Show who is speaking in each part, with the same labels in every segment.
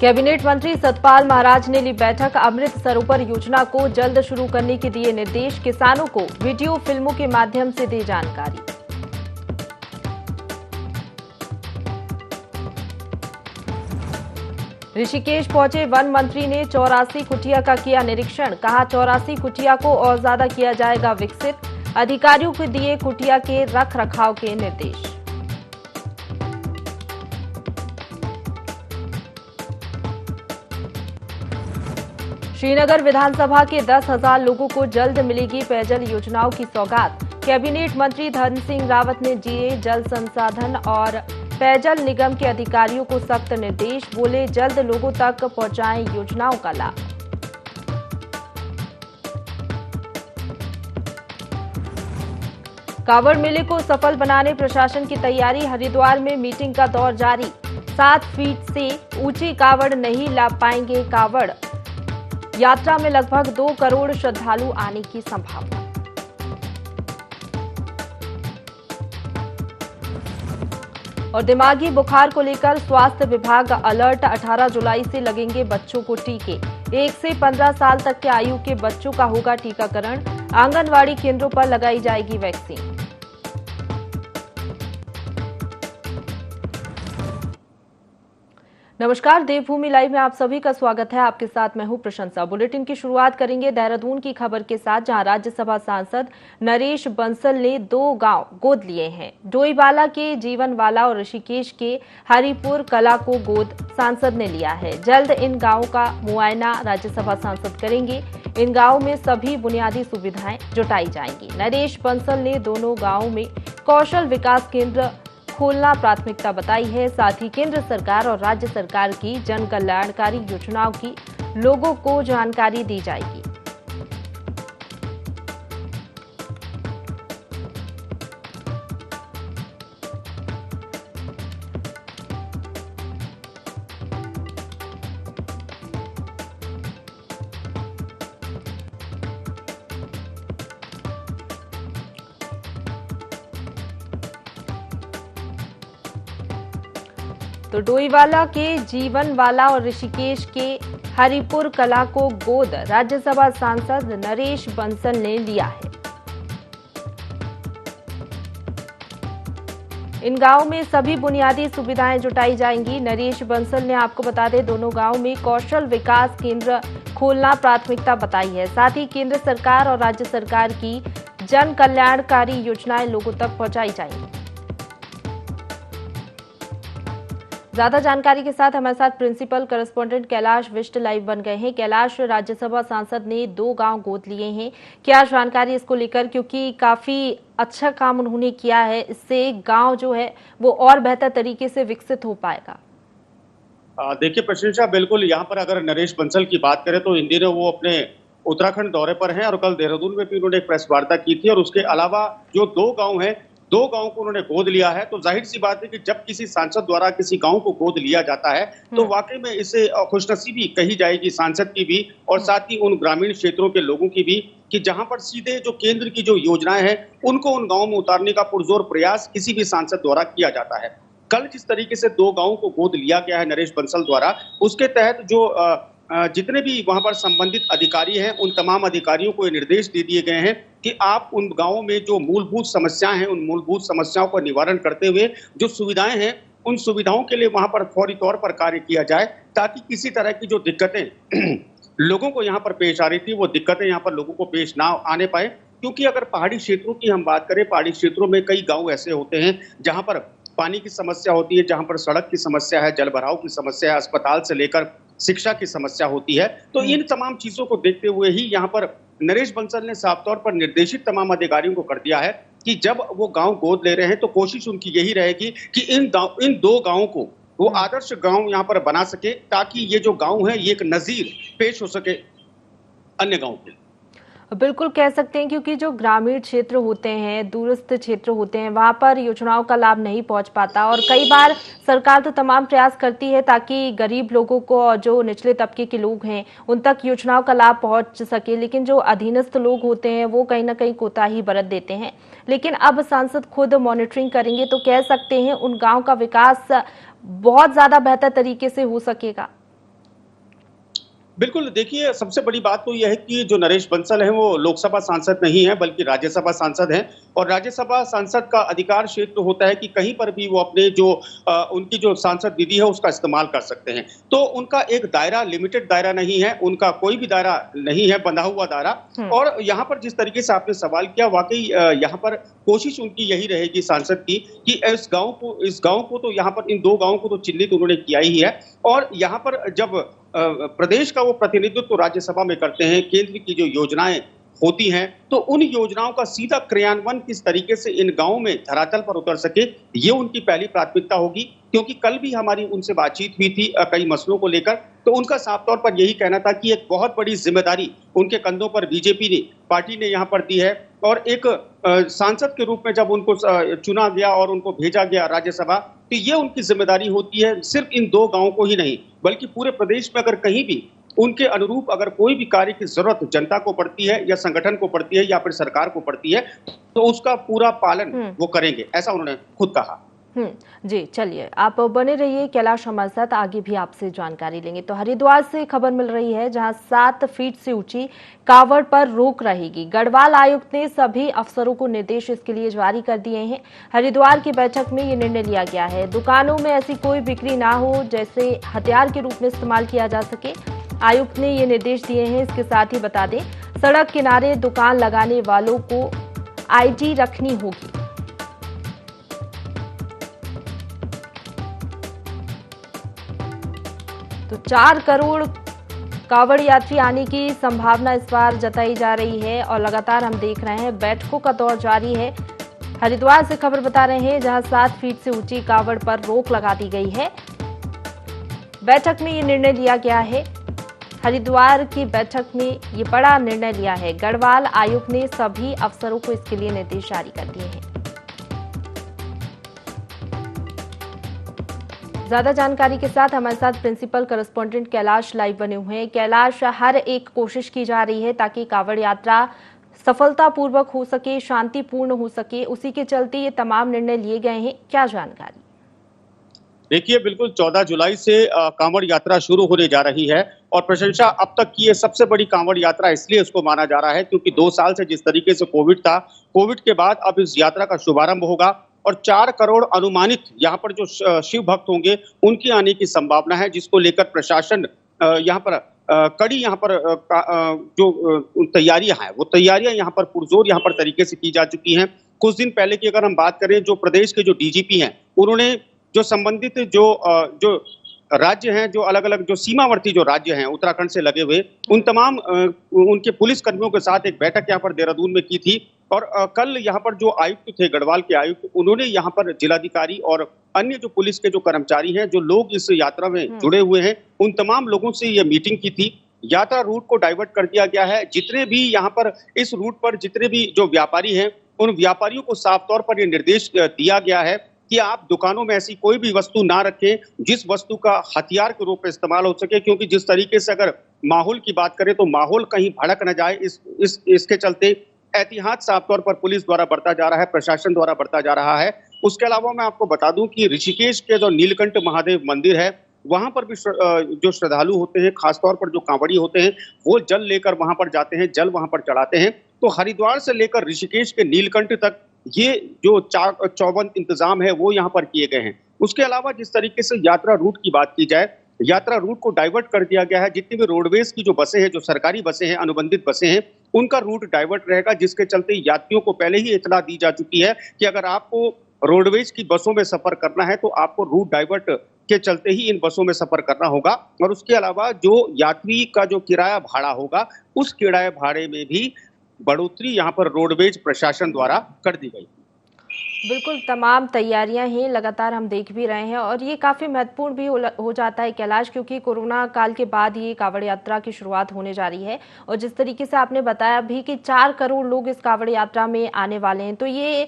Speaker 1: Cabinet मंत्री सतपाल महाराज ने ली बैठक। अमृत सरोवर योजना को जल्द शुरू करने के दिए निर्देश। किसानों को वीडियो फिल्मों के माध्यम से दी जानकारी। ऋषिकेश पहुंचे वन मंत्री ने 84 कुटिया का किया निरीक्षण। कहा 84 कुटिया को और ज्यादा किया जाएगा विकसित। अधिकारियों को दिए कुटिया के रख रखाव के निर्देश। श्रीनगर विधानसभा के 10,000 लोगों को जल्द मिलेगी पेयजल योजनाओं की सौगात। कैबिनेट मंत्री धन सिंह रावत ने दिए जल संसाधन और पेयजल निगम के अधिकारियों को सख्त निर्देश। बोले जल्द लोगों तक पहुंचाएं योजनाओं का लाभ। कांवड़ मेले को सफल बनाने प्रशासन की तैयारी। हरिद्वार में मीटिंग का दौर जारी। 7 फीट से ऊंची कांवड़ नहीं ला पाएंगे कांवड़। यात्रा में लगभग 2 करोड़ श्रद्धालु आने की संभावना। और दिमागी बुखार को लेकर स्वास्थ्य विभाग अलर्ट। 18 जुलाई से लगेंगे बच्चों को टीके। 1 से 15 साल तक के आयु के बच्चों का होगा टीकाकरण। आंगनवाड़ी केंद्रों पर लगाई जाएगी वैक्सीन। नमस्कार, देवभूमि लाइव में आप सभी का स्वागत है। आपके साथ मैं हूं प्रशंसा। बुलेटिन की शुरुआत करेंगे देहरादून की खबर के साथ, जहां राज्यसभा सांसद नरेश बंसल ने 2 गांव गोद लिए हैं। डोईवाला के जीवनवाला और ऋषिकेश के हरिपुर कला को गोद सांसद ने लिया है। जल्द इन गांवों का मुआयना राज्यसभा सांसद करेंगे। इन गांवों में सभी बुनियादी सुविधाएं जुटाई जाएंगी। नरेश बंसल ने दोनों गांवों में कौशल विकास केंद्र खोलना प्राथमिकता बताई है। साथ ही केंद्र सरकार और राज्य सरकार की जन कल्याणकारी योजनाओं की लोगों को जानकारी दी जाएगी। तो डोईवाला के जीवनवाला और ऋषिकेश के हरिपुर कला को गोद राज्यसभा सांसद नरेश बंसल ने लिया है। इन गांवों में सभी बुनियादी सुविधाएं जुटाई जाएंगी। नरेश बंसल ने आपको बता दें, दोनों गांवों में कौशल विकास केंद्र खोलना प्राथमिकता बताई है। साथ ही केंद्र सरकार और राज्य सरकार की जन कल्याणकारी योजनाएं लोगों तक पहुंचाई जाएंगी। ज्यादा जानकारी के साथ हमारे साथ principal correspondent Kailash Visht live बन गए हैं। कैलाश, राज्यसभा सांसद ने 2 गांव गोद लिए हैं, क्या जानकारी इसको लेकर, क्योंकि काफी अच्छा काम उन्होंने किया है, इससे गांव जो है वो और बेहतर तरीके से विकसित हो पाएगा।
Speaker 2: देखिए प्रशंसा, बिल्कुल यहाँ पर अगर नरेश बंसल की बात करें तो इन दिनों वो अपने उत्तराखंड दौरे पर हैं और कल देहरादून में भी उन्होंने एक प्रेस वार्ता की थी। और उसके अलावा जो 2 गाँव हैं, 2 गांव को उन्होंने गोद लिया है। तो जाहिर सी बात है कि जब किसी सांसद द्वारा किसी गांव को गोद लिया जाता है तो वाकई में इसे खुशनसीबी कही जाएगी सांसद की भी और साथ ही उन ग्रामीण क्षेत्रों के लोगों की भी, कि जहां पर सीधे जो केंद्र की जो योजनाएं हैं उनको उन गांवों में उतारने का पुरजोर प्रयास किसी भी सांसद द्वारा किया जाता है। कल जिस तरीके से 2 गांवों को गोद लिया गया है नरेश बंसल द्वारा, उसके तहत जो जितने भी वहां पर संबंधित अधिकारी हैं उन तमाम अधिकारियों को ये निर्देश दे दिए गए हैं कि आप उन गांवों में जो मूलभूत समस्याएं हैं उन मूलभूत समस्याओं का निवारण करते हुए जो सुविधाएं हैं उन सुविधाओं के लिए वहां पर फौरी तौर पर कार्य किया जाए, ताकि किसी तरह की जो दिक्कतें लोगों को यहाँ पर पेश आ रही थी वो दिक्कतें यहाँ पर लोगों को पेश ना आने पाए। क्योंकि अगर पहाड़ी क्षेत्रों की हम बात करें, पहाड़ी क्षेत्रों में कई गाँव ऐसे होते हैं जहाँ पर पानी की समस्या होती है, जहाँ पर सड़क की समस्या है, जल भराव की समस्या है, अस्पताल से लेकर शिक्षा की समस्या होती है। तो इन तमाम चीजों को देखते हुए ही यहाँ पर नरेश बंसल ने साफ तौर पर निर्देशित तमाम अधिकारियों को कर दिया है कि जब वो गांव गोद ले रहे हैं तो कोशिश उनकी यही रहेगी कि इन 2 गांवों को वो आदर्श गांव यहाँ पर बना सके, ताकि ये जो गांव है ये एक नजीर पेश हो सके अन्य गांव के।
Speaker 1: बिल्कुल कह सकते हैं, क्योंकि जो ग्रामीण क्षेत्र होते हैं, दूरस्थ क्षेत्र होते हैं, वहां पर योजनाओं का लाभ नहीं पहुंच पाता। और कई बार सरकार तो तमाम प्रयास करती है ताकि गरीब लोगों को और जो निचले तबके के लोग हैं उन तक योजनाओं का लाभ पहुंच सके, लेकिन जो अधीनस्थ लोग होते हैं वो कहीं ना कहीं कोताही बरत देते हैं। लेकिन अब सांसद खुद मॉनिटरिंग करेंगे तो कह सकते हैं उन गाँव का विकास बहुत ज्यादा बेहतर तरीके से हो सकेगा।
Speaker 2: बिल्कुल, देखिए सबसे बड़ी बात तो यह है कि जो नरेश बंसल हैं वो लोकसभा सांसद नहीं हैं बल्कि राज्यसभा सांसद हैं और राज्यसभा सांसद का अधिकार क्षेत्र होता है कि कहीं पर भी वो अपने जो उनकी जो सांसद निधि है उसका इस्तेमाल कर सकते हैं। तो उनका एक दायरा लिमिटेड दायरा नहीं है, उनका कोई भी दायरा नहीं है बंधा हुआ दायरा और यहाँ पर जिस तरीके से आपने सवाल किया वाक़ई यहाँ पर कोशिश उनकी यही रहेगी सांसद की कि इस गाँव को तो यहाँ पर इन 2 गाँवों को तो चिन्हित उन्होंने किया ही है और यहाँ पर जब प्रदेश का वो प्रतिनिधित्व तो राज्यसभा में करते हैं, केंद्र की जो योजनाएं होती हैं, तो उन योजनाओं का सीधा क्रियान्वयन किस तरीके से इन गांवों में धरातल पर उतर सके, ये उनकी पहली प्राथमिकता होगी। क्योंकि कल भी हमारी उनसे बातचीत हुई थी कई मसलों को लेकर, तो उनका साफ तौर पर यही कहना था कि एक बहुत बड़ी जिम्मेदारी उनके कंधों पर बीजेपी ने, पार्टी ने यहाँ पर दी है और एक सांसद के रूप में जब उनको चुना गया और उनको भेजा गया राज्यसभा, तो ये उनकी जिम्मेदारी होती है सिर्फ इन 2 गांवों को ही नहीं, बल्कि पूरे प्रदेश में अगर कहीं भी उनके अनुरूप अगर कोई भी कार्य की जरूरत जनता को पड़ती है या संगठन को पड़ती है या फिर सरकार को पड़ती है, तो उसका पूरा पालन वो करेंगे, ऐसा उन्होंने खुद कहा।
Speaker 1: जी, चलिए आप बने रहिए, कैलाश हमारे साथ आगे भी आपसे जानकारी लेंगे। तो हरिद्वार से खबर मिल रही है जहां 7 फीट से ऊंची कावड़ पर रोक रहेगी। गढ़वाल आयुक्त ने सभी अफसरों को निर्देश इसके लिए जारी कर दिए हैं। हरिद्वार की बैठक में ये निर्णय लिया गया है। दुकानों में ऐसी कोई बिक्री ना हो जैसे हथियार के रूप में इस्तेमाल किया जा सके, आयुक्त ने ये निर्देश दिए हैं। इसके साथ ही बता दें, सड़क किनारे दुकान लगाने वालों को आईडी रखनी होगी। तो 4 करोड़ कावड़ यात्री आने की संभावना इस बार जताई जा रही है और लगातार हम देख रहे हैं बैठकों का दौर जारी है। हरिद्वार से खबर बता रहे हैं जहां 7 फीट से ऊंची कावड़ पर रोक लगा दी गई है। बैठक में ये निर्णय लिया गया है। हरिद्वार की बैठक में ये बड़ा निर्णय लिया है। गढ़वाल आयुक्त ने सभी अफसरों को इसके लिए निर्देश जारी कर दिए हैं। ज्यादा जानकारी के साथ हमारे साथ प्रिंसिपल करस्पॉन्डेंट कैलाश लाइव बने हुए हैं। कैलाश, हर एक कोशिश की जा रही है ताकि कावड़ यात्रा सफलतापूर्वक हो सके, शांतिपूर्ण हो सके, उसी के चलते ये तमाम निर्णय लिए गए हैं, क्या जानकारी?
Speaker 2: देखिए बिल्कुल 14 जुलाई से कांवड़ यात्रा शुरू होने जा रही है और प्रशंसा अब तक की ये सबसे बड़ी कांवड़ यात्रा इसलिए इसको माना जा रहा है क्योंकि 2 साल से जिस तरीके से कोविड था, कोविड के बाद अब इस यात्रा का शुभारंभ होगा और 4 करोड़ अनुमानित यहाँ पर जो शिव भक्त होंगे उनकी आने की संभावना है, जिसको लेकर प्रशासन यहाँ पर कड़ी यहाँ पर जो तैयारियां हैं वो तैयारियां यहाँ पर पुरजोर यहाँ पर तरीके से की जा चुकी हैं। कुछ दिन पहले की अगर हम बात करें, जो प्रदेश के जो डीजीपी हैं उन्होंने जो संबंधित जो राज्य हैं, जो अलग अलग जो सीमावर्ती जो राज्य हैं उत्तराखंड से लगे हुए, उन तमाम उनके पुलिस कर्मियों के साथ एक बैठक यहाँ पर देहरादून में की थी और कल यहाँ पर जो आयुक्त थे, गढ़वाल के आयुक्त, उन्होंने यहाँ पर जिलाधिकारी और अन्य जो पुलिस के जो कर्मचारी हैं, जो लोग इस यात्रा में जुड़े हुए हैं, उन तमाम लोगों से ये मीटिंग की थी। यात्रा रूट को डाइवर्ट कर दिया गया है। जितने भी यहाँ पर इस रूट पर जितने भी जो व्यापारी हैं, उन व्यापारियों को साफ तौर पर ये निर्देश दिया गया है कि आप दुकानों में ऐसी कोई भी वस्तु ना रखें जिस वस्तु का हथियार के रूप में इस्तेमाल हो सके, क्योंकि जिस तरीके से अगर माहौल की बात करें तो माहौल कहीं भड़क न जाए, इसके चलते एहतियात साफ तौर पर पुलिस द्वारा बरता जा रहा है, प्रशासन द्वारा बरता जा रहा है। उसके अलावा मैं आपको बता दूं कि ऋषिकेश के जो नीलकंठ महादेव मंदिर है, वहां पर भी जो श्रद्धालु होते हैं, खासतौर पर जो कांवड़ी होते हैं, वो जल लेकर वहां पर जाते हैं, जल वहां पर चढ़ाते हैं। तो हरिद्वार से लेकर ऋषिकेश के नीलकंठ तक ये जो चौबंद इंतजाम है वो यहाँ पर किए गए हैं। उसके अलावा जिस तरीके से यात्रा रूट की बात की जाए, यात्रा रूट को डाइवर्ट कर दिया गया है। जितनी भी रोडवेज की जो बसें हैं, जो सरकारी बसें हैं, अनुबंधित बसें हैं, उनका रूट डाइवर्ट रहेगा, जिसके चलते यात्रियों को पहले ही इत्तला दी जा चुकी है कि अगर आपको रोडवेज की बसों में सफर करना है तो आपको रूट डाइवर्ट के चलते ही इन बसों में सफर करना होगा। और उसके अलावा जो यात्री का जो किराया भाड़ा होगा, उस किराया भाड़े में भी बढ़ोतरी यहाँ पर रोडवेज प्रशासन द्वारा कर दी गई।
Speaker 1: बिल्कुल तमाम तैयारियां हैं, लगातार हम देख भी रहे हैं और ये काफी महत्वपूर्ण भी हो जाता है कैलाश, क्योंकि कोरोना काल के बाद ये कावड़ यात्रा की शुरुआत होने जा रही है और जिस तरीके से आपने बताया भी कि 4 करोड़ लोग इस कावड़ यात्रा में आने वाले हैं, तो ये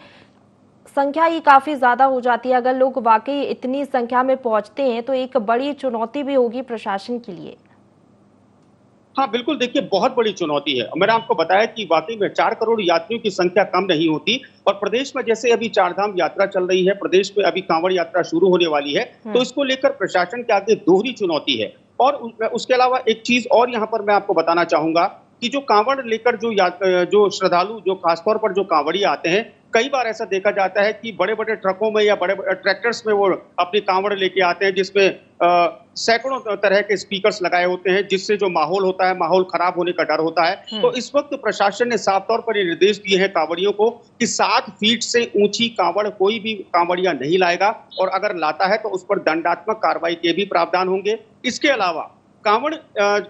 Speaker 1: संख्या ही काफी ज्यादा हो जाती है। अगर लोग वाकई इतनी संख्या में पहुंचते हैं तो एक बड़ी चुनौती भी होगी प्रशासन के लिए।
Speaker 2: हाँ, बिल्कुल देखिए बहुत बड़ी चुनौती है। मैंने आपको बताया कि वाक़ई में 4 करोड़ यात्रियों की संख्या कम नहीं होती और प्रदेश में जैसे अभी चारधाम यात्रा चल रही है, प्रदेश में अभी कांवड़ यात्रा शुरू होने वाली है, तो इसको लेकर प्रशासन के आगे दोहरी चुनौती है। और उसके अलावा एक चीज़ और यहाँ पर मैं आपको बताना चाहूँगा कि जो कांवड़ लेकर जो श्रद्धालु जो खासतौर पर जो कांवड़िए आते हैं, कई बार ऐसा देखा जाता है कि बड़े-बड़े ट्रकों में या बड़े-बड़े ट्रैक्टर्स में वो अपनी कांवड़ लेके आते हैं जिसमें सैकड़ों तरह के स्पीकर्स लगाए होते हैं जिससे जो माहौल होता है, माहौल खराब होने का डर होता है। तो इस वक्त प्रशासन ने साफ तौर पर ये निर्देश दिए हैं कांवड़ियों को कि 7 फीट से ऊंची कांवड़ कोई भी कांवड़िया नहीं लाएगा और अगर लाता है तो उस पर दंडात्मक कार्रवाई के भी प्रावधान होंगे। इसके अलावा कांवड़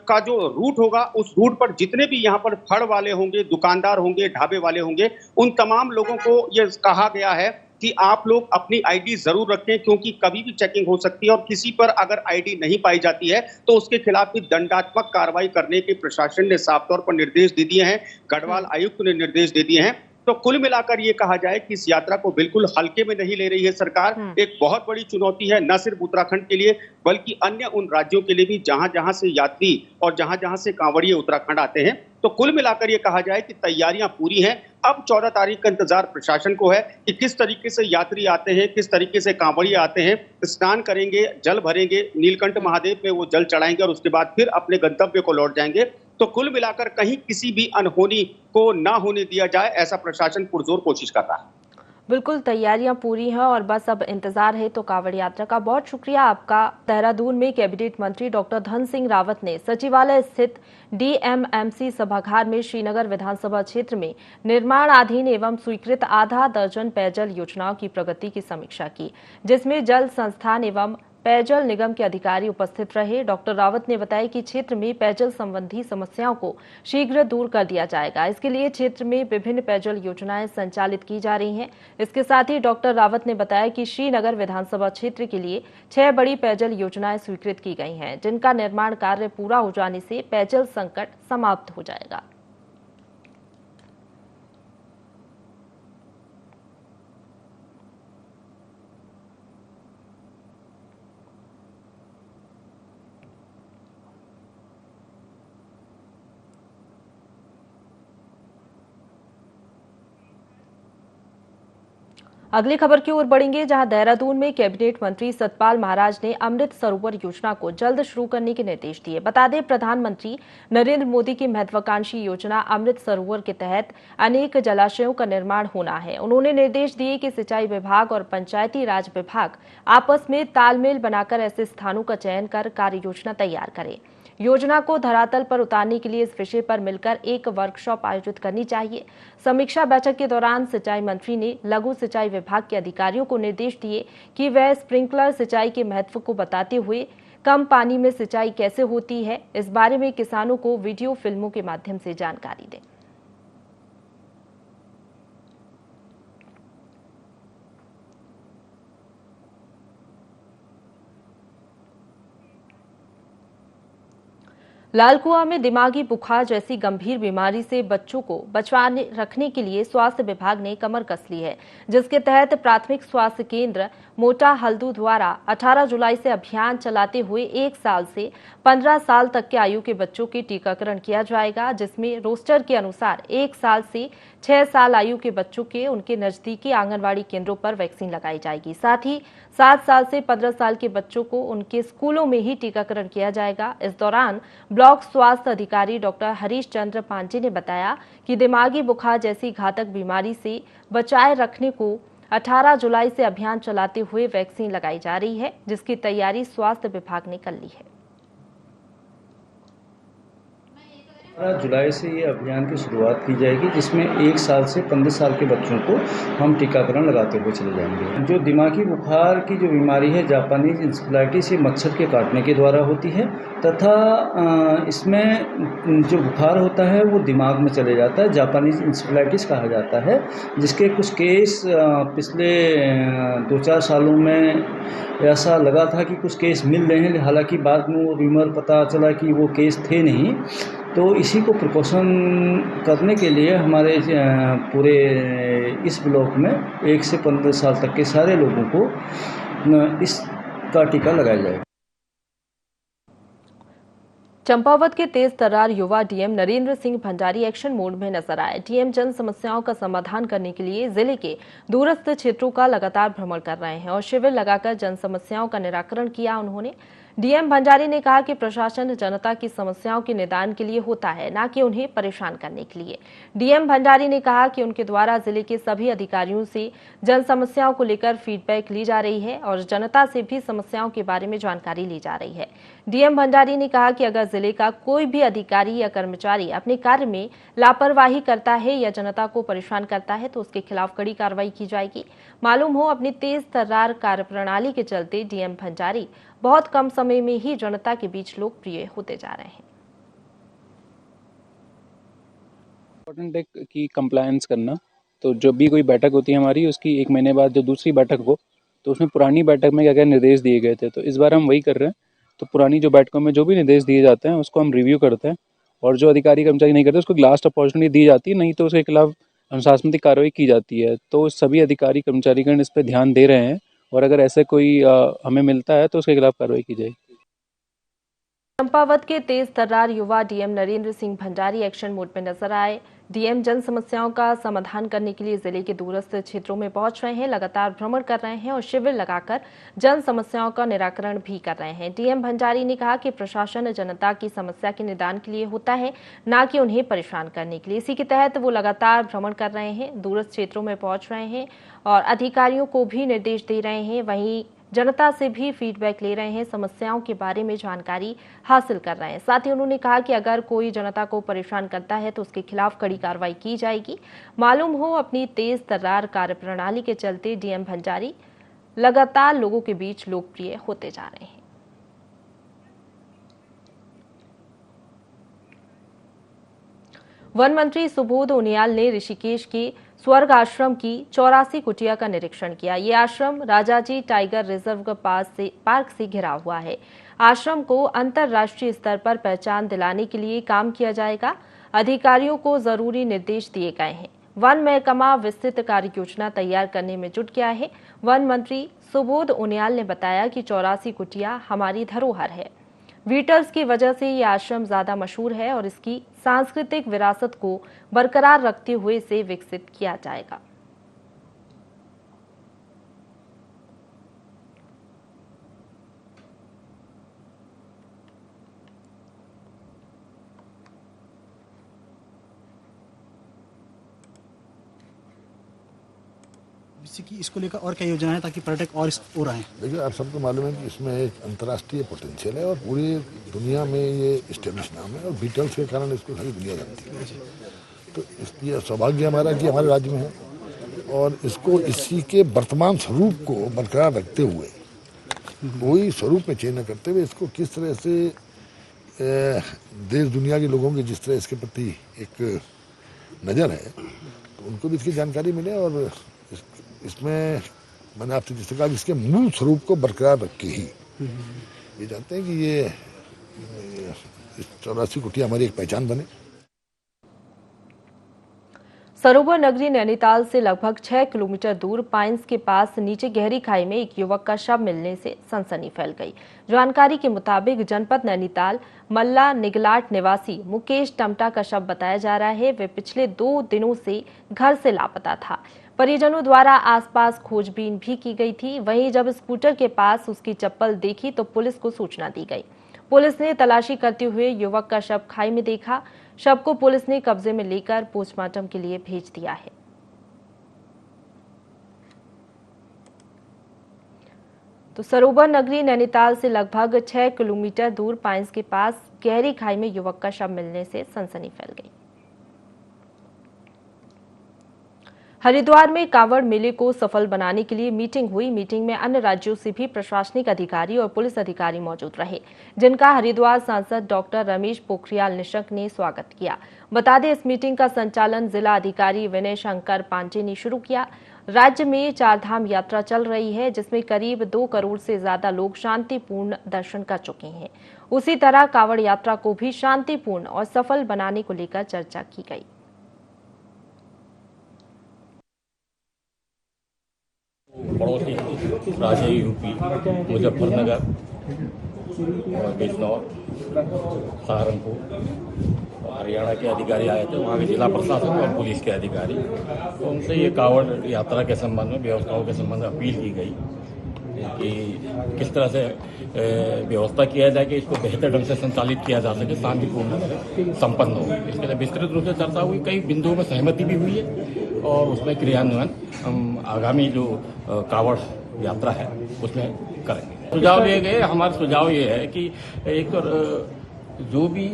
Speaker 2: का जो रूट होगा उस रूट पर जितने भी यहाँ पर फड़ वाले होंगे, दुकानदार होंगे, ढाबे वाले होंगे, उन तमाम लोगों को ये कहा गया है कि आप लोग अपनी आईडी जरूर रखें क्योंकि कभी भी चेकिंग हो सकती है और किसी पर अगर आईडी नहीं पाई जाती है तो उसके खिलाफ भी दंडात्मक कार्रवाई करने के प्रशासन ने साफ तौर पर निर्देश दे दिए हैं। गढ़वाल आयुक्त ने निर्देश दे दिए हैं। तो कुल मिलाकर ये कहा जाए कि इस यात्रा को बिल्कुल हल्के में नहीं ले रही है सरकार। एक बहुत बड़ी चुनौती है न सिर्फ उत्तराखंड के लिए बल्कि अन्य उन राज्यों के लिए भी जहां जहां से यात्री और जहां जहां से कांवड़िए उत्तराखंड आते हैं। तो कुल मिलाकर ये कहा जाए कि तैयारियां पूरी हैं। अब 14 तारीख का इंतजार प्रशासन को है कि किस तरीके से यात्री आते हैं, किस तरीके से कांवड़िए आते हैं, स्नान करेंगे, जल भरेंगे, नीलकंठ महादेव में वो जल चढ़ाएंगे और उसके बाद फिर अपने गंतव्य को लौट जाएंगे। तो कुल मिलाकर कहीं किसी भी अनहोनी को ना होने दिया जाए ऐसा प्रशासन पुरजोर कोशिश कर रहा है।
Speaker 1: बिल्कुल तैयारियां पूरी हैं और बस अब इंतजार है तो कांवड़ यात्रा का। बहुत शुक्रिया आपका। देहरादून में कैबिनेट मंत्री डॉक्टर धन सिंह रावत ने सचिवालय स्थित डीएमएमसी सभागार में श्रीनगर विधानसभा क्षेत्र में निर्माणाधीन एवं स्वीकृत आधा दर्जन पेयजल योजनाओं की प्रगति की समीक्षा की, जिसमें जल संस्थान एवं पेयजल निगम के अधिकारी उपस्थित रहे। डॉक्टर रावत ने बताया कि क्षेत्र में पेयजल संबंधी समस्याओं को शीघ्र दूर कर दिया जाएगा। इसके लिए क्षेत्र में विभिन्न पेयजल योजनाएं संचालित की जा रही हैं। इसके साथ ही डॉक्टर रावत ने बताया कि श्रीनगर विधानसभा क्षेत्र के लिए 6 बड़ी पेयजल योजनाएं स्वीकृत की गई हैं, जिनका निर्माण कार्य पूरा हो जाने से पेयजल संकट समाप्त हो जाएगा। अगली खबर की ओर बढ़ेंगे, जहां देहरादून में कैबिनेट मंत्री सतपाल महाराज ने अमृत सरोवर योजना को जल्द शुरू करने के निर्देश दिए। बता दें, प्रधानमंत्री नरेंद्र मोदी की महत्वाकांक्षी योजना अमृत सरोवर के तहत अनेक जलाशयों का निर्माण होना है। उन्होंने निर्देश दिए कि सिंचाई विभाग और पंचायती राज विभाग आपस में तालमेल बनाकर ऐसे स्थानों का चयन कर कार्य योजना तैयार करें। योजना को धरातल पर उतारने के लिए इस विषय पर मिलकर एक वर्कशॉप आयोजित करनी चाहिए। समीक्षा बैठक के दौरान सिंचाई मंत्री ने लघु सिंचाई विभाग के अधिकारियों को निर्देश दिए कि वह स्प्रिंकलर सिंचाई के महत्व को बताते हुए कम पानी में सिंचाई कैसे होती है, इस बारे में किसानों को वीडियो फिल्मों के माध्यम से जानकारी दें। लालकुआं में दिमागी बुखार जैसी गंभीर बीमारी से बच्चों को बचाने रखने के लिए स्वास्थ्य विभाग ने कमर कस ली है, जिसके तहत प्राथमिक स्वास्थ्य केंद्र मोटा हल्दू द्वारा 18 जुलाई से अभियान चलाते हुए 1 साल से 15 साल तक के आयु के बच्चों के टीकाकरण किया जाएगा, जिसमें रोस्टर के अनुसार 1 साल से 6 साल आयु के बच्चों के उनके नजदीकी आंगनबाड़ी केंद्रों पर वैक्सीन लगाई जाएगी। साथ ही 7 साल से 15 साल के बच्चों को उनके स्कूलों में ही टीकाकरण किया जाएगा। इस दौरान ब्लॉक स्वास्थ्य अधिकारी डॉक्टर हरीश चंद्र पांडे ने बताया कि दिमागी बुखार जैसी घातक बीमारी से बचाए रखने को 18 जुलाई से अभियान चलाते हुए वैक्सीन लगाई जा रही है, जिसकी तैयारी स्वास्थ्य विभाग ने कर ली है।
Speaker 3: 18 जुलाई से ये अभियान की शुरुआत की जाएगी, जिसमें 1 साल से 15 साल के बच्चों को हम टीकाकरण लगाते हुए चले जाएंगे। जो दिमागी बुखार की जो बीमारी है, जापानीज इंसेफेलाइटिस, ये मच्छर के काटने के द्वारा होती है तथा इसमें जो बुखार होता है वो दिमाग में चले जाता है। जापानीज इंसेफेलाइटिस कहा जाता है, जिसके कुछ केस पिछले 2-4 सालों में ऐसा लगा था कि कुछ केस मिल रहे हैं, हालांकि बाद में वो रूमर पता चला कि वो केस थे नहीं। तो इसी को प्रिकॉशन करने के लिए हमारे पूरे इस ब्लॉक में 1 से 15 साल तक के सारे लोगों को इसका टीका लगाया जाएगा।
Speaker 1: चंपावत के तेज तर्रार युवा DM Narendra Singh Bhandari action mode में नजर आए। डीएम जन समस्याओं का समाधान करने के लिए जिले के दूरस्थ क्षेत्रों का लगातार भ्रमण कर रहे हैं और शिविर लगाकर जन समस्याओं का निराकरण किया। उन्होंने डीएम भंडारी ने कहा कि प्रशासन जनता की समस्याओं के निदान के लिए होता है, न कि उन्हें परेशान करने के लिए। डीएम भंडारी ने कहा कि उनके द्वारा जिले के सभी अधिकारियों से जन समस्याओं को लेकर फीडबैक ली जा रही है और जनता से भी समस्याओं के बारे में जानकारी ली जा रही है। डीएम भंडारी ने कहा कि अगर जिले का कोई भी अधिकारी या कर्मचारी अपने कार्य में लापरवाही करता है या जनता को परेशान करता है तो उसके खिलाफ कड़ी कार्रवाई की जाएगी। मालूम हो, अपनी तेज तर्रार कार्यप्रणाली के चलते डीएम भंडारी बहुत कम समय में ही जनता के बीच लोकप्रिय होते जा रहे हैं।
Speaker 4: इम्पोर्टेंट है कि कंप्लायंस करना। तो जब भी कोई बैठक होती है हमारी, उसकी 1 महीने बाद जो दूसरी बैठक हो, तो उसमें पुरानी बैठक में क्या क्या निर्देश दिए गए थे, तो इस बार हम वही कर रहे हैं। तो पुरानी जो बैठकों में जो भी निर्देश दिए जाते हैं उसको हम रिव्यू करते हैं और जो अधिकारी कर्मचारी नहीं करते उसको लास्ट अपॉर्चुनिटी दी जाती है, नहीं तो उसके खिलाफ अनुशासनात्मक कार्रवाई की जाती है। तो सभी अधिकारी कर्मचारीगण इस पर ध्यान दे रहे हैं और अगर ऐसे कोई हमें मिलता है तो उसके खिलाफ कार्रवाई की जाएगी।
Speaker 1: चंपावत के तेज तर्रार युवा DM Narendra Singh Bhandari action mode में नजर आए। डीएम जन समस्याओं का समाधान करने के लिए जिले के दूरस्थ क्षेत्रों में पहुंच रहे हैं, लगातार भ्रमण कर रहे हैं और शिविर लगाकर जन समस्याओं का निराकरण भी कर रहे हैं। डीएम भंडारी ने कहा कि प्रशासन जनता की समस्या के निदान के लिए होता है, न कि उन्हें परेशान करने के लिए। इसी के तहत वो लगातार भ्रमण कर रहे हैं, दूरस्थ क्षेत्रों में पहुंच रहे हैं और अधिकारियों को भी निर्देश दे रहे हैं, वहीं जनता से भी फीडबैक ले रहे हैं, समस्याओं के बारे में जानकारी हासिल कर रहे हैं। साथ ही उन्होंने कहा कि अगर कोई जनता को परेशान करता है तो उसके खिलाफ कड़ी कार्रवाई की जाएगी। मालूम हो, अपनी तेज तर्रार कार्यप्रणाली के चलते डीएम भंडारी लगातार लोगों के बीच लोकप्रिय होते जा रहे हैं। वन मंत्री सुबोध उनियाल ने ऋषिकेश के स्वर्ग आश्रम की 84 कुटिया का निरीक्षण किया। ये आश्रम राजाजी टाइगर रिजर्व पार्क से घिरा हुआ है। आश्रम को अंतर्राष्ट्रीय स्तर पर पहचान दिलाने के लिए काम किया जाएगा। अधिकारियों को जरूरी निर्देश दिए गए हैं। वन महकमा विस्तृत कार्य योजना तैयार करने में जुट गया है। वन मंत्री सुबोध उनियाल ने बताया कि 84 कुटिया हमारी धरोहर है। बीटल्स की वजह से ये आश्रम ज्यादा मशहूर है और इसकी सांस्कृतिक विरासत को बरकरार रखते हुए इसे विकसित किया जाएगा।
Speaker 5: की इसको लेकर और क्या योजना है ताकि पर्यटक और हो रहे हैं?
Speaker 6: देखिए, आप सबको मालूम है कि इसमें एक अंतर्राष्ट्रीय पोटेंशियल है और पूरी दुनिया में ये इस्टेब्लिश नाम है और बीटल्स के कारण इसको सारी दुनिया जानती है। तो इसलिए सौभाग्य हमारा कि हमारे राज्य में है और इसको इसी के वर्तमान स्वरूप को बरकरार रखते हुए, कोई स्वरूप में चेंज न करते हुए, इसको किस तरह से देश दुनिया के लोगों की जिस तरह इसके प्रति एक नज़र है तो उनको भी इसकी जानकारी मिले और इसमें मैंने आपसे जिस कहा इसके मूल स्वरूप को बरकरार रख के ही ये जानते हैं कि ये 84 कुटिया हमारी एक पहचान बने।
Speaker 1: सरोवर नगरी नैनीताल से लगभग 6 किलोमीटर दूर पाइन्स के पास नीचे गहरी खाई में एक युवक का शव मिलने से सनसनी फैल गई। जानकारी के मुताबिक जनपद नैनीताल मल्ला निगलाट निवासी मुकेश टमटा का शव बताया जा रहा है। वे पिछले 2 दिनों से घर से लापता था। परिजनों द्वारा आसपास खोजबीन भी की गई थी। वहीं जब स्कूटर के पास उसकी चप्पल देखी तो पुलिस को सूचना दी गई। पुलिस ने तलाशी करते हुए युवक का शव खाई में देखा। शव को पुलिस ने कब्जे में लेकर पोस्टमार्टम के लिए भेज दिया है। तो सरोवर नगरी नैनीताल से लगभग 6 किलोमीटर दूर पाइन्स के पास गहरी खाई में युवक का शव मिलने से सनसनी फैल गई। हरिद्वार में कांवड़ मेले को सफल बनाने के लिए मीटिंग हुई। मीटिंग में अन्य राज्यों से भी प्रशासनिक अधिकारी और पुलिस अधिकारी मौजूद रहे, जिनका हरिद्वार सांसद डॉक्टर रमेश पोखरियाल निशंक ने स्वागत किया। बता दें, इस मीटिंग का संचालन जिला अधिकारी विनय शंकर पांडे ने शुरू किया। राज्य में 4 धाम यात्रा चल रही है, जिसमें करीब 2 करोड़ से ज्यादा लोग शांतिपूर्ण दर्शन कर चुके हैं। उसी तरह कांवड़ यात्रा को भी शांतिपूर्ण और सफल बनाने को लेकर चर्चा की गई।
Speaker 7: पड़ोसी राज्य यूपी मुजफ्फरनगर और बिजनौर सहारनपुर, हरियाणा के अधिकारी आए थे, वहाँ के जिला प्रशासन और पुलिस के अधिकारी। तो उनसे ये कांवड़ यात्रा के संबंध में, व्यवस्थाओं के संबंध में अपील की गई कि किस तरह से व्यवस्था किया जाए कि इसको बेहतर ढंग से संचालित किया जा सके, शांतिपूर्ण से संपन्न हो। इसके लिए विस्तृत रूप से चर्चा हुई, कई बिंदुओं में सहमति भी हुई है और उसमें क्रियान्वयन हम आगामी जो कांवड़ यात्रा है उसमें करेंगे। सुझाव दिए गए, हमारा सुझाव ये है कि एक जो भी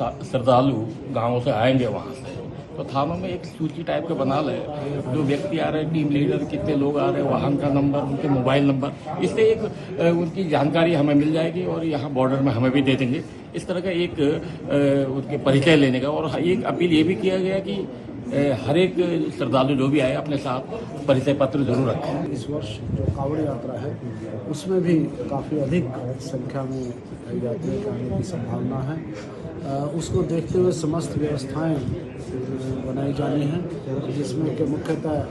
Speaker 7: श्रद्धालु गांवों से आएंगे वहाँ से, तो थानों में एक सूची टाइप का बना ले, जो व्यक्ति आ रहे हैं, टीम लीडर, कितने लोग आ रहे हैं, वाहन का नंबर, उनके मोबाइल नंबर, इससे एक उनकी जानकारी हमें मिल जाएगी और यहाँ बॉर्डर में हमें भी दे देंगे। इस तरह का एक उनके परिचय लेने का। और एक अपील ये भी किया गया कि हर एक श्रद्धालु जो भी आए अपने साथ परिचय पत्र जरूर रखें।
Speaker 8: इस वर्ष जो कांवड़ यात्रा है उसमें भी काफ़ी अधिक संख्या में यात्रियों के आने की संभावना है। उसको देखते हुए समस्त व्यवस्थाएं बनाई जानी हैं, जिसमें कि मुख्यतः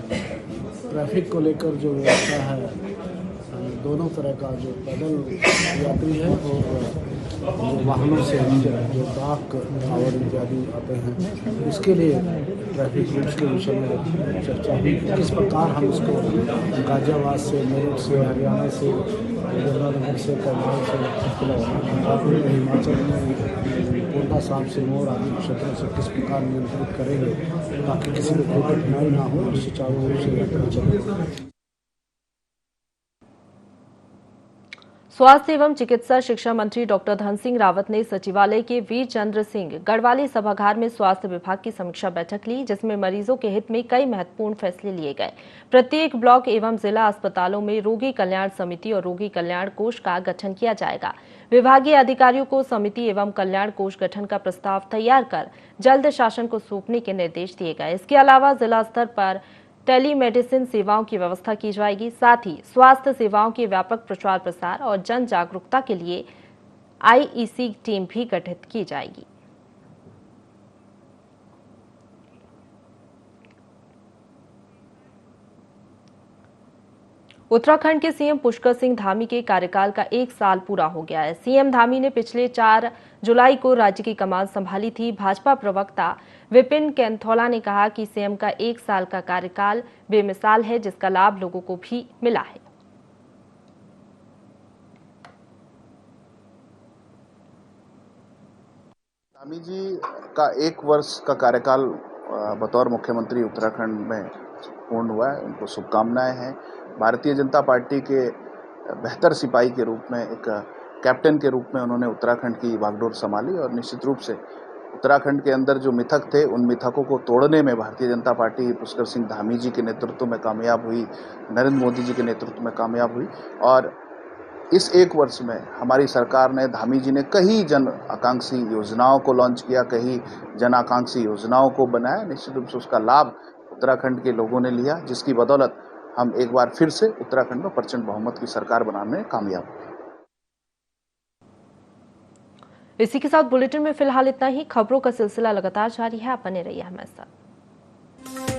Speaker 8: ट्रैफिक को लेकर जो व्यवस्था है, दोनों तरह का जो पैदल यात्री है और जो वाहनों से जो डाक कांवड़ इत्यादि आते हैं, उसके लिए ट्रैफिक रूल्स के विषय में चर्चा हुई। किस प्रकार हम इसको गाजियाबाद से, मेरठ से, हरियाणा से, गंगानगर से, करनाल से, हिमाचल में कोटा साहब से, मोर आदि क्षेत्रों से किस प्रकार नियंत्रित करेंगे ताकि किसी को कोई कठिनाई ना हो और सुचारू रूप से यात्रा चले।
Speaker 1: स्वास्थ्य एवं चिकित्सा शिक्षा मंत्री डॉक्टर धन सिंह रावत ने सचिवालय के वीर चंद्र सिंह गढ़वाली सभागार में स्वास्थ्य विभाग की समीक्षा बैठक ली, जिसमें मरीजों के हित में कई महत्वपूर्ण फैसले लिए गए। प्रत्येक ब्लॉक एवं जिला अस्पतालों में रोगी कल्याण समिति और रोगी कल्याण कोष का गठन किया जाएगा। विभागीय अधिकारियों को समिति एवं कल्याण कोष गठन का प्रस्ताव तैयार कर जल्द शासन को सौंपने के निर्देश दिए गए। इसके अलावा जिला स्तर पर टेलीमेडिसिन सेवाओं की व्यवस्था की जाएगी। साथ ही स्वास्थ्य सेवाओं के व्यापक प्रचार प्रसार और जन जागरूकता के लिए आईईसी टीम भी गठित की जाएगी। उत्तराखंड के सीएम पुष्कर सिंह धामी के कार्यकाल का 1 साल पूरा हो गया है। सीएम धामी ने पिछले 4 जुलाई को राज्य की कमान संभाली थी। भाजपा प्रवक्ता विपिन कैंथोला ने कहा कि सीएम का 1 साल का कार्यकाल बेमिसाल है, जिसका लाभ लोगों को भी मिला है।
Speaker 9: धामी जी का 1 वर्ष का कार्यकाल बतौर मुख्यमंत्री उत्तराखंड में पूर्ण हुआ है। उनको शुभकामनाएं हैं। भारतीय जनता पार्टी के बेहतर सिपाही के रूप में, एक कैप्टन के रूप में उन्होंने उत्तराखंड की बागडोर संभाली और निश्चित रूप से उत्तराखंड के अंदर जो मिथक थे, उन मिथकों को तोड़ने में भारतीय जनता पार्टी पुष्कर सिंह धामी जी के नेतृत्व में कामयाब हुई, नरेंद्र मोदी जी के नेतृत्व में कामयाब हुई। और इस 1 वर्ष में हमारी सरकार ने, धामी जी ने कई जन आकांक्षी योजनाओं को लॉन्च किया, कई जन आकांक्षी योजनाओं को बनाया। निश्चित रूप से उसका लाभ उत्तराखंड के लोगों ने लिया, जिसकी बदौलत हम एक बार फिर से उत्तराखंड में प्रचंड बहुमत की सरकार बनाने में कामयाब हुए।
Speaker 1: इसी के साथ बुलेटिन में फिलहाल इतना ही। खबरों का सिलसिला लगातार जारी है, आप बने रहिए हमारे साथ।